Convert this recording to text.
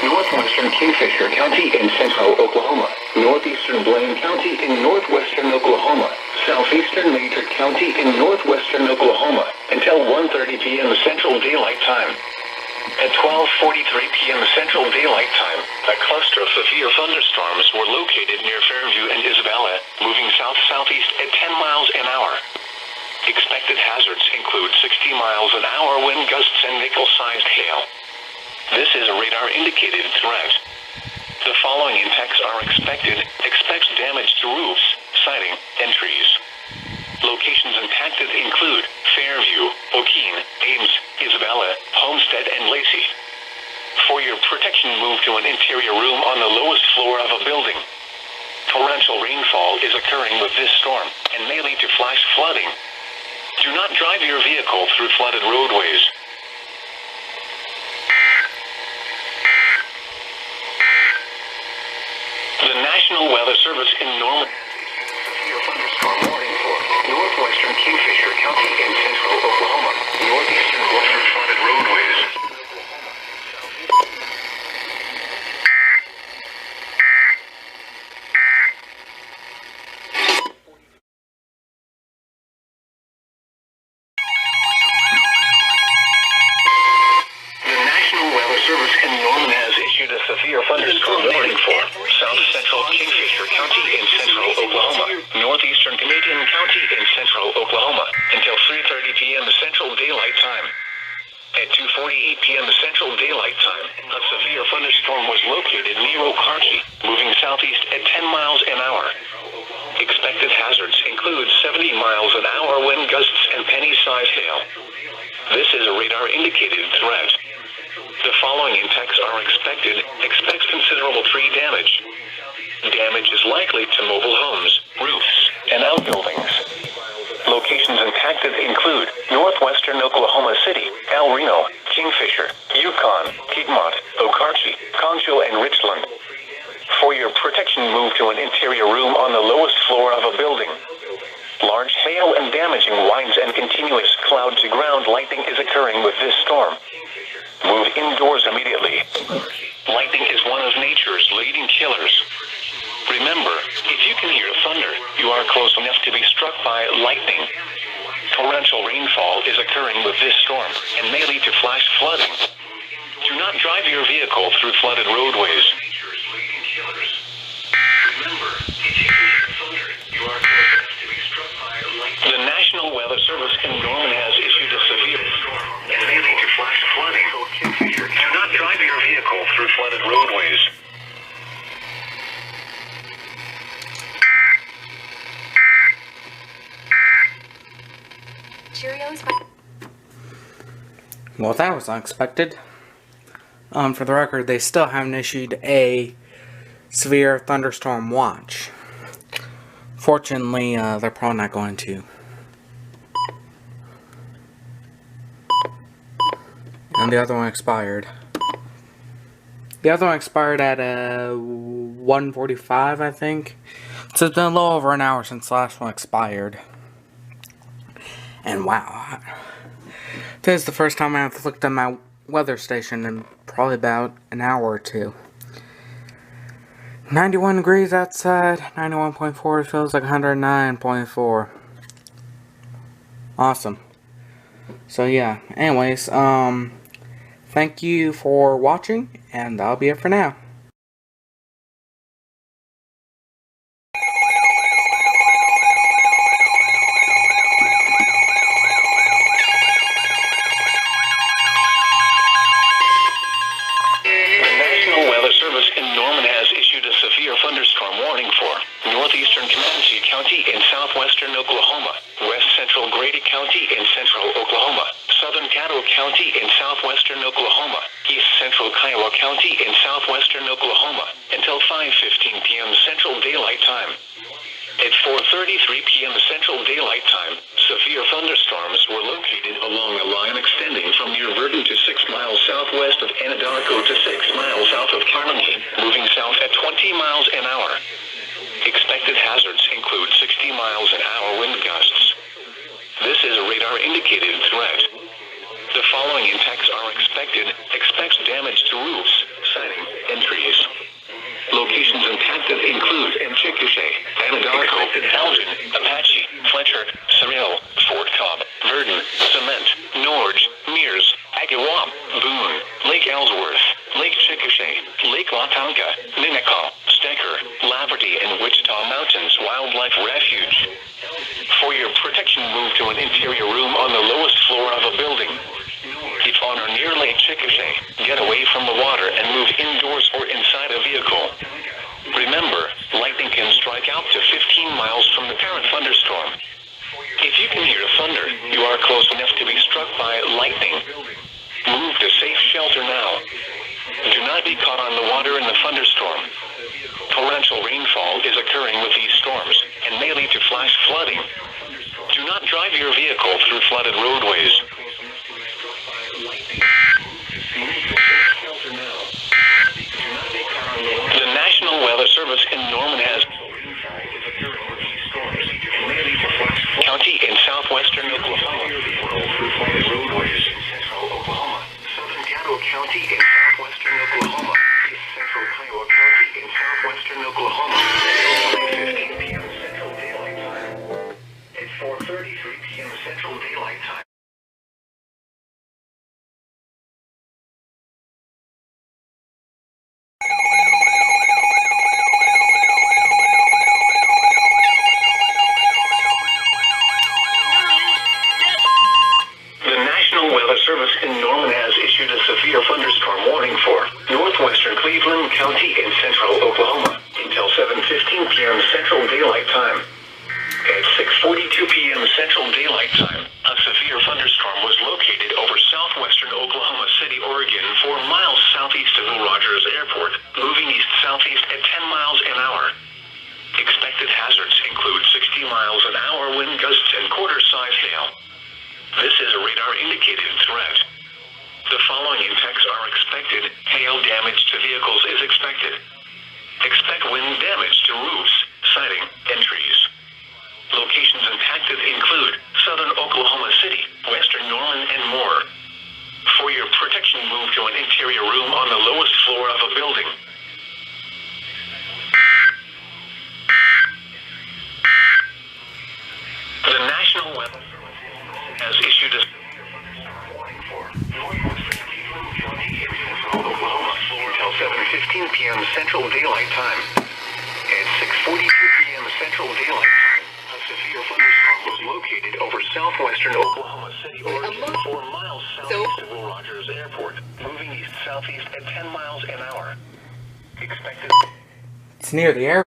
northwestern Kingfisher County in central Oklahoma, northeastern Blaine County in northwestern Oklahoma, southeastern Matrix County in northwestern Oklahoma, until 1:30 p.m. Central Daylight Time. At 12:43 p.m. Central Daylight Time, a cluster of severe thunderstorms were located near Fairview and Isabella, moving south-southeast at 10 miles an hour. Expected hazards include 60 miles an hour wind gusts and nickel-sized hail. This is a radar-indicated threat. The following impacts are expected. Expect damage to roofs, siding, and trees. Locations impacted include Fairview, O'Keene, Ames, Isabella, Homestead, and Lacey. For your protection, move to an interior room on the lowest floor of a building. Torrential rainfall is occurring with this storm and may lead to flash flooding. Do not drive your vehicle through flooded roadways. The National Weather Service in Norman severe thunderstorm warning for northwestern Kingfisher County in central Oklahoma, northeastern Blaine flooded roadways. The National Weather Service in Norman has issued a severe thunderstorm warning for south central Kingfisher County in central Oklahoma, northeastern Canadian County in central Oklahoma, until 3:30 p.m. Central Daylight Time. At 2:48 p.m. Central Daylight Time, a severe thunderstorm was located near Okarche, moving southeast at 10 miles an hour. Expected hazards include 70 miles an hour wind gusts and penny-sized hail. This is a radar-indicated threat. The following impacts are expected. Expect considerable tree damage. Damage is likely to mobile homes, roofs, and outbuildings. Locations impacted include northwestern Oklahoma City, El Reno, Kingfisher, Yukon, Piedmont, Okarche, Concho, and Richland. For your protection, move to an interior room on the lowest floor of a building. Large hail and damaging winds and continuous cloud-to-ground lightning is occurring with this storm. Move indoors immediately. Lightning is one of nature's leading killers. Remember, if you can hear thunder, you are close enough to be struck by lightning. Torrential rainfall is occurring with this storm and may lead to flash flooding. Do not drive your vehicle through flooded roadways. Remember, if you can hear thunder, you are close enough to be struck by lightning. The National Weather Service in Norman has issued a severe storm and may lead to flash flooding. Do not drive your vehicle through flooded roadways. Cheerios. Well, that was unexpected. For the record, they still haven't issued a severe thunderstorm watch. Fortunately, they're probably not going to. And the other one expired. The other one expired at 1:45, I think. So it's been a little over an hour since the last one expired. And wow, this is the first time I have looked at my weather station in probably about an hour or two. 91 degrees outside, 91.4, feels like 109.4. Awesome. So yeah, anyways, thank you for watching, and that'll be it for now. Thunderstorm warning for northeastern Comanche County in southwestern Oklahoma, west central Grady County in central Oklahoma, southern Caddo County in southwestern Oklahoma, east central Kiowa County in southwestern Oklahoma, until 5:15 p.m. Central Daylight Time. At 4:33 p.m. Central Daylight Time, severe thunderstorms were located along a line extending from near Verdon to 6 miles southwest of Anadarko to 6 miles south of Carnegie, moving south at 20 miles an hour. Expected hazards include 60 miles an hour wind gusts. This is a radar-indicated threat. The following impacts are expected. Expect damage to roofs, siding, Moon, Lake Ellsworth, Lake Chickasha, Lake Latonka, Minnehaha, Stecker, Laverty, and Wichita Mountains Wildlife Refuge. For your protection, move to an interior room on the lowest floor of a building. If on or near Lake Chickasha, get away from the water and move indoors or inside a vehicle. Remember, lightning can strike out to 15 miles from the parent thunderstorm. If you can hear thunder, you are close enough to be struck by lightning. Move to safe shelter now. Do not be caught on the water in the thunderstorm. Torrential rainfall is occurring with these storms and may lead to flash flooding. Do not drive your vehicle through flooded roadways. The National Weather Service in Norman has County in southwestern Oklahoma. Southern Caddo County in southwestern Oklahoma. East Central Kiowa County in southwestern Oklahoma. 5:15 p.m. Central Daylight Time. At 4:33 p.m. Central Daylight Time. Service in Norman has issued a severe thunderstorm warning for northwestern Cleveland County in central Oklahoma until 7:15 p.m. Central Daylight Time. At 6:42 p.m. Central Daylight Time, a severe thunderstorm was located over southwestern Oklahoma City, Oregon, 4 miles southeast of Rogers Airport, moving east-southeast at 10 miles an hour. Expected hazards include 60 miles an hour wind gusts and quarter-size hail. This is a radar-indicated threat. The following impacts are expected. Hail damage to vehicles is expected. Expect wind damage to roofs, siding, and trees. Locations impacted include southern Oklahoma City, western Norman, and more. For your protection, move to an interior room on the lowest floor of a building. The National Weather has issued a warning for northwestern Cleveland County in central Oklahoma until 7:15 p.m. Central Daylight Time. At 6:42 p.m. Central Daylight Time, a severe thunderstorm was located over southwestern Oklahoma City, Oregon, 4 miles southeast of Rogers Airport, moving east-southeast at 10 miles an hour. Expected. It's near the airport.